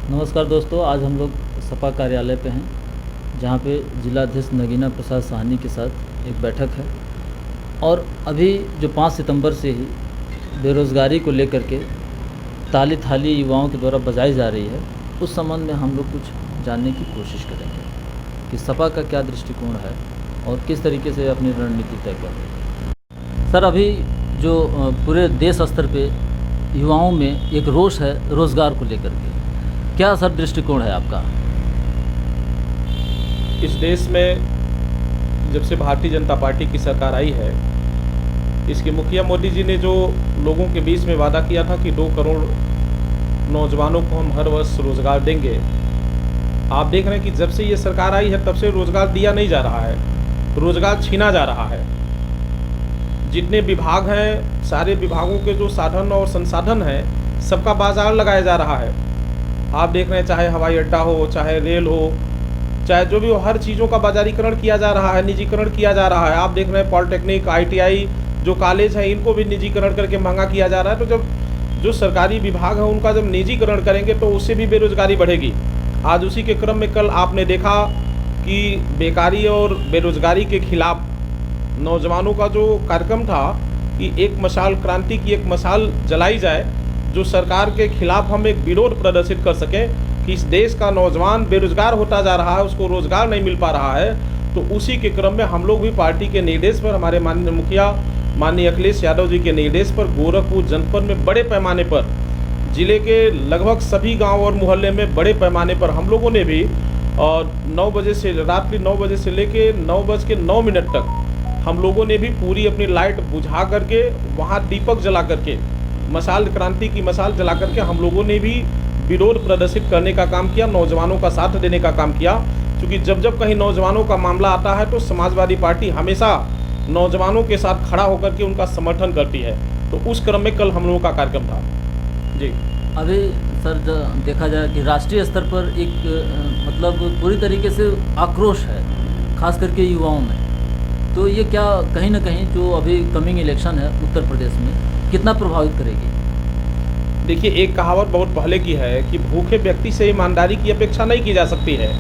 नमस्कार दोस्तों, आज हम लोग सपा कार्यालय पे हैं, जहाँ पे जिलाध्यक्ष नगीना प्रसाद साहनी के साथ एक बैठक है। और अभी जो 5 सितंबर से ही बेरोज़गारी को लेकर के ताली थाली युवाओं के द्वारा बजाई जा रही है, उस संबंध में हम लोग कुछ जानने की कोशिश करेंगे कि सपा का क्या दृष्टिकोण है और किस तरीके से अपनी रणनीति तय कर रही है। सर, अभी जो पूरे देश स्तर पे युवाओं में एक रोष है रोज़गार को लेकर के, क्या सर दृष्टिकोण है आपका? इस देश में जब से भारतीय जनता पार्टी की सरकार आई है, इसके मुखिया मोदी जी ने जो लोगों के बीच में वादा किया था कि 2 करोड़ नौजवानों को हम हर वर्ष रोज़गार देंगे, आप देख रहे हैं कि जब से ये सरकार आई है तब से रोज़गार दिया नहीं जा रहा है, रोज़गार छीना जा रहा है। जितने विभाग हैं, सारे विभागों के जो साधन और संसाधन हैं, सबका बाजार लगाया जा रहा है। आप देख रहे हैं, चाहे हवाई अड्डा हो, चाहे रेल हो, चाहे जो भी हो, हर चीज़ों का बाजारीकरण किया जा रहा है, निजीकरण किया जा रहा है। आप देख रहे हैं पॉलिटेक्निक, ITI जो कॉलेज हैं, इनको भी निजीकरण करके महंगा किया जा रहा है। तो जब जो सरकारी विभाग है उनका जब निजीकरण करेंगे तो उससे भी बेरोजगारी बढ़ेगी। आज उसी के क्रम में कल आपने देखा कि बेकारी और बेरोजगारी के खिलाफ नौजवानों का जो कार्यक्रम था कि एक मशाल क्रांति की एक मशाल जलाई जाए, जो सरकार के खिलाफ हम एक विरोध प्रदर्शित कर सकें कि इस देश का नौजवान बेरोजगार होता जा रहा है, उसको रोजगार नहीं मिल पा रहा है। तो उसी के क्रम में हम लोग भी पार्टी के निर्देश पर, हमारे माननीय मुखिया माननीय अखिलेश यादव जी के निर्देश पर गोरखपुर जनपद में बड़े पैमाने पर, जिले के लगभग सभी गांव और मोहल्ले में बड़े पैमाने पर हम लोगों ने भी और 9 बजे से रात्रि 9 बजे से लेके 9:09 तक हम लोगों ने भी पूरी अपनी लाइट बुझा करके वहाँ दीपक जला करके मशाल क्रांति की मशाल जला करके हम लोगों ने भी विरोध प्रदर्शित करने का काम किया, नौजवानों का साथ देने का काम किया। क्योंकि जब जब कहीं नौजवानों का मामला आता है तो समाजवादी पार्टी हमेशा नौजवानों के साथ खड़ा होकर के उनका समर्थन करती है। तो उस क्रम में कल हम लोगों का कार्यक्रम था जी। अभी सर देखा जाए कि राष्ट्रीय स्तर पर एक मतलब पूरी तरीके से आक्रोश है, खास करके युवाओं में। तो ये क्या कहीं ना कहीं जो अभी कमिंग इलेक्शन है उत्तर प्रदेश में, कितना प्रभावित करेगी? देखिए, एक कहावत बहुत पहले की है कि भूखे व्यक्ति से ईमानदारी की अपेक्षा नहीं की जा सकती है।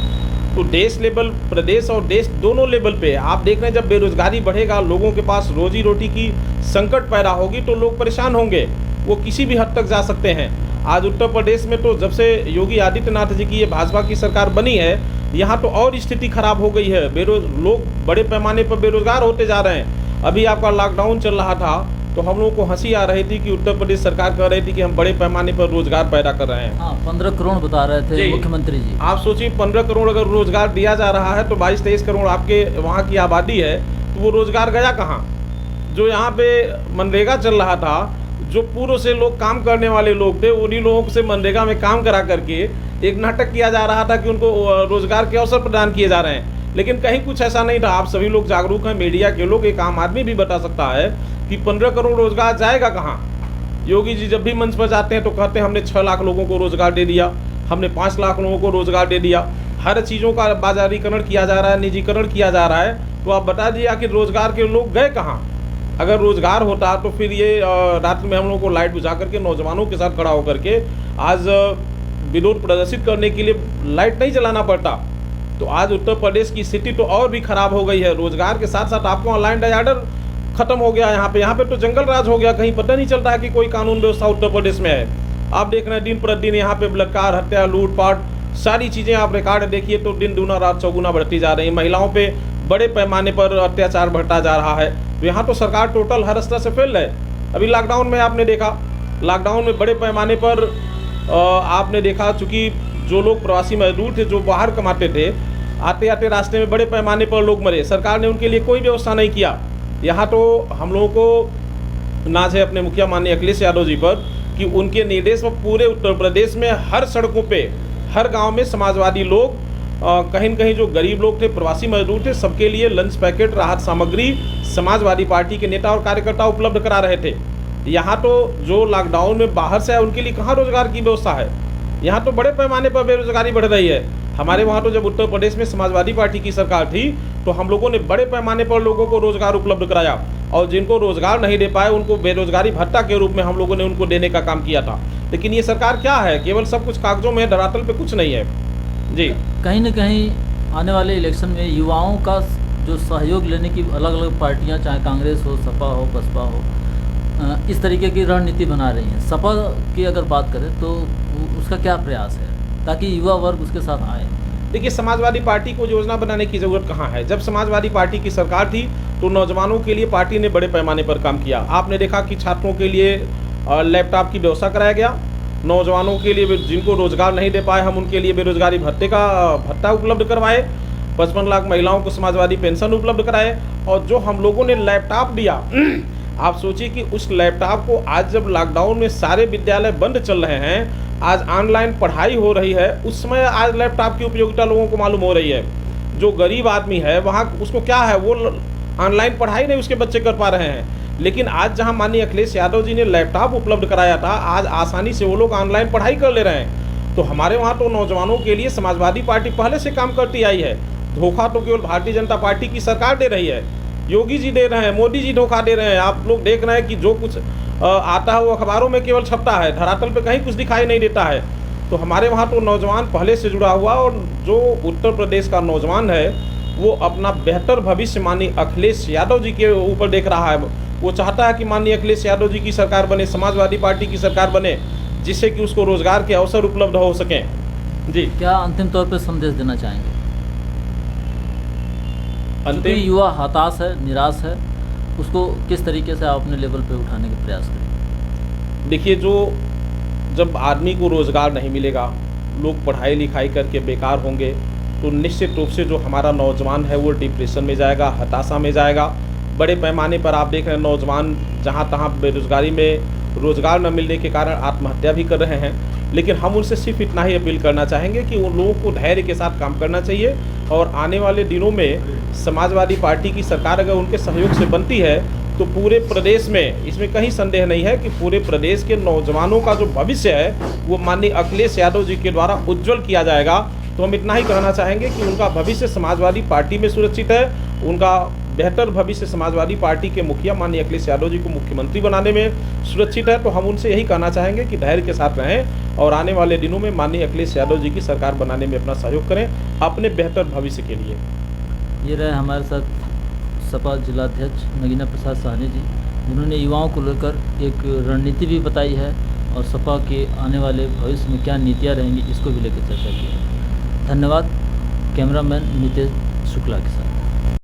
तो देश लेवल, प्रदेश और देश दोनों लेवल पे आप देख रहे हैं, जब बेरोजगारी बढ़ेगा, लोगों के पास रोजी रोटी की संकट पैदा होगी तो लोग परेशान होंगे, वो किसी भी हद तक जा सकते हैं। आज उत्तर प्रदेश में तो जब से योगी आदित्यनाथ जी की ये भाजपा की सरकार बनी है, यहाँ तो और स्थिति खराब हो गई है। लोग बड़े पैमाने पर बेरोजगार होते जा रहे हैं। अभी आपका लॉकडाउन चल रहा था तो हम लोगों को हंसी आ रही थी कि उत्तर प्रदेश सरकार कह रही थी कि हम बड़े पैमाने पर रोजगार पैदा कर रहे हैं। हाँ, 15 करोड़ बता रहे थे मुख्यमंत्री जी। आप सोचिए, 15 करोड़ अगर रोजगार दिया जा रहा है तो 22-23 करोड़ आपके वहाँ की आबादी है, तो वो रोजगार गया कहाँ? जो यहाँ पे मनरेगा चल रहा था, जो पूर्व से लोग काम करने वाले लोग थे, उन्हीं लोगों से मनरेगा में काम करा करके एक नाटक किया जा रहा था कि उनको रोजगार के अवसर प्रदान किए जा रहे हैं। लेकिन कहीं कुछ ऐसा नहीं था। आप सभी लोग जागरूक हैं, मीडिया के लोग, एक आम आदमी भी बता सकता है कि 15 करोड़ रोजगार जाएगा कहाँ। योगी जी जब भी मंच पर जाते हैं तो कहते हैं हमने 6 लाख लोगों को रोजगार दे दिया, हमने 5 लाख लोगों को रोजगार दे दिया। हर चीज़ों का बाजारीकरण किया जा रहा है, निजीकरण किया जा रहा है। तो आप बता दिए आखिर रोजगार के लोग गए कहाँ? अगर रोजगार होता तो फिर ये रात में हम लोगों को लाइट बुझा करके नौजवानों के साथ खड़ा होकर के आज विरोध प्रदर्शित करने के लिए लाइट नहीं जलाना पड़ता। तो आज उत्तर प्रदेश की स्थिति तो और भी खराब हो गई है। रोजगार के साथ साथ आपको ऑनलाइन डायऑर्डर खत्म हो गया। यहाँ पे तो जंगल राज हो गया, कहीं पता नहीं चलता है कि कोई कानून व्यवस्था उत्तर प्रदेश में है। आप देख रहे हैं दिन प्रतिदिन यहाँ पे बलात्कार, हत्या, लूटपाट, सारी चीज़ें आप रिकॉर्ड देखिए तो दिन दूना रात चौगुना बढ़ती जा रही है। महिलाओं पे बड़े पैमाने पर अत्याचार बढ़ता जा रहा है। तो यहाँ तो सरकार टोटल हर स्तर से फेल है। अभी लॉकडाउन में आपने देखा, लॉकडाउन में बड़े पैमाने पर आपने देखा, चूँकि जो लोग प्रवासी मजदूर थे जो बाहर कमाते थे, आते आते रास्ते में बड़े पैमाने पर लोग मरे। सरकार ने उनके लिए कोई व्यवस्था नहीं किया। यहाँ तो हम लोगों को नाज है अपने मुखिया माननीय अखिलेश यादव जी पर कि उनके निर्देश पर पूरे उत्तर प्रदेश में हर सड़कों पे, हर गांव में समाजवादी लोग, कहीं न कहीं जो गरीब लोग थे, प्रवासी मजदूर थे, सबके लिए लंच पैकेट, राहत सामग्री समाजवादी पार्टी के नेता और कार्यकर्ता उपलब्ध करा रहे थे। यहाँ तो जो लॉकडाउन में बाहर से आए उनके लिए कहाँ रोजगार की व्यवस्था है? यहाँ तो बड़े पैमाने पर बेरोजगारी बढ़ रही है। हमारे वहाँ तो जब उत्तर प्रदेश में समाजवादी पार्टी की सरकार थी तो हम लोगों ने बड़े पैमाने पर लोगों को रोजगार उपलब्ध कराया, और जिनको रोजगार नहीं दे पाए उनको बेरोजगारी भत्ता के रूप में हम लोगों ने उनको देने का काम किया था। लेकिन ये सरकार क्या है, केवल सब कुछ कागजों में, धरातल पे कुछ नहीं है जी। कहीं न कहीं आने वाले इलेक्शन में युवाओं का जो सहयोग लेने की अलग अलग पार्टियां, चाहे कांग्रेस हो, सपा हो, बसपा हो, इस तरीके की रणनीति बना रही हैं। सपा की अगर बात करें तो उसका क्या प्रयास है ताकि युवा वर्ग उसके साथ आए? देखिए, समाजवादी पार्टी को योजना बनाने की ज़रूरत कहाँ है। जब समाजवादी पार्टी की सरकार थी तो नौजवानों के लिए पार्टी ने बड़े पैमाने पर काम किया। आपने देखा कि छात्रों के लिए लैपटॉप की व्यवस्था कराया गया, नौजवानों के लिए जिनको रोजगार नहीं दे पाए हम उनके लिए बेरोजगारी भत्ते का भत्ता उपलब्ध करवाए, 55 लाख महिलाओं को समाजवादी पेंशन उपलब्ध कराए, और जो हम लोगों ने लैपटॉप दिया, आप सोचिए कि उस लैपटॉप को आज जब लॉकडाउन में सारे विद्यालय बंद चल रहे हैं, आज ऑनलाइन पढ़ाई हो रही है, उस समय आज लैपटॉप की उपयोगिता लोगों को मालूम हो रही है। जो गरीब आदमी है वहाँ उसको क्या है, वो ऑनलाइन पढ़ाई नहीं उसके बच्चे कर पा रहे हैं। लेकिन आज जहाँ माननीय अखिलेश यादव जी ने लैपटॉप उपलब्ध कराया था, आज आसानी से वो लोग ऑनलाइन पढ़ाई कर ले रहे हैं। तो हमारे वहाँ तो नौजवानों के लिए समाजवादी पार्टी पहले से काम करती आई है। धोखा तो केवल भारतीय जनता पार्टी की सरकार दे रही है, योगी जी दे रहे हैं, मोदी जी धोखा दे रहे हैं। आप लोग देख रहे हैं कि जो कुछ आता है वो अखबारों में केवल छपता है, धरातल पे कहीं कुछ दिखाई नहीं देता है। तो हमारे वहाँ तो नौजवान पहले से जुड़ा हुआ, और जो उत्तर प्रदेश का नौजवान है वो अपना बेहतर भविष्य माननीय अखिलेश यादव जी के ऊपर देख रहा है। वो चाहता है कि माननीय अखिलेश यादव जी की सरकार बने, समाजवादी पार्टी की सरकार बने, जिससे कि उसको रोजगार के अवसर उपलब्ध हो सकें जी। क्या अंतिम तौर पर संदेश देना चाहेंगे? अंतिम, युवा हताश है, निराश है, उसको किस तरीके से आप अपने लेवल पे उठाने के प्रयास करें? देखिए, जब आदमी को रोज़गार नहीं मिलेगा, लोग पढ़ाई लिखाई करके बेकार होंगे, तो निश्चित रूप से जो हमारा नौजवान है वो डिप्रेशन में जाएगा, हताशा में जाएगा। बड़े पैमाने पर आप देख रहे हैं नौजवान जहाँ तहाँ बेरोजगारी में, रोज़गार न मिलने के कारण आत्महत्या भी कर रहे हैं। लेकिन हम उनसे सिर्फ इतना ही अपील करना चाहेंगे कि उन लोगों को धैर्य के साथ काम करना चाहिए, और आने वाले दिनों में समाजवादी पार्टी की सरकार अगर उनके सहयोग से बनती है तो पूरे प्रदेश में, इसमें कहीं संदेह नहीं है कि पूरे प्रदेश के नौजवानों का जो भविष्य है वो माननीय अखिलेश यादव जी के द्वारा उज्जवल किया जाएगा। तो हम इतना ही कहना चाहेंगे कि उनका भविष्य समाजवादी पार्टी में सुरक्षित है, उनका बेहतर भविष्य समाजवादी पार्टी के मुखिया माननीय अखिलेश यादव जी को मुख्यमंत्री बनाने में सुरक्षित है। तो हम उनसे यही कहना चाहेंगे कि धैर्य के साथ रहें और आने वाले दिनों में माननीय अखिलेश यादव जी की सरकार बनाने में अपना सहयोग करें अपने बेहतर भविष्य के लिए। ये रहे हमारे साथ सपा जिलाध्यक्ष नगीना प्रसाद साहनी जी, जिन्होंने युवाओं को लेकर एक रणनीति भी बताई है और सपा के आने वाले भविष्य में क्या नीतियाँ रहेंगी इसको भी लेकर चर्चा की है। धन्यवाद। कैमरामैन नितेश शुक्ला के साथ।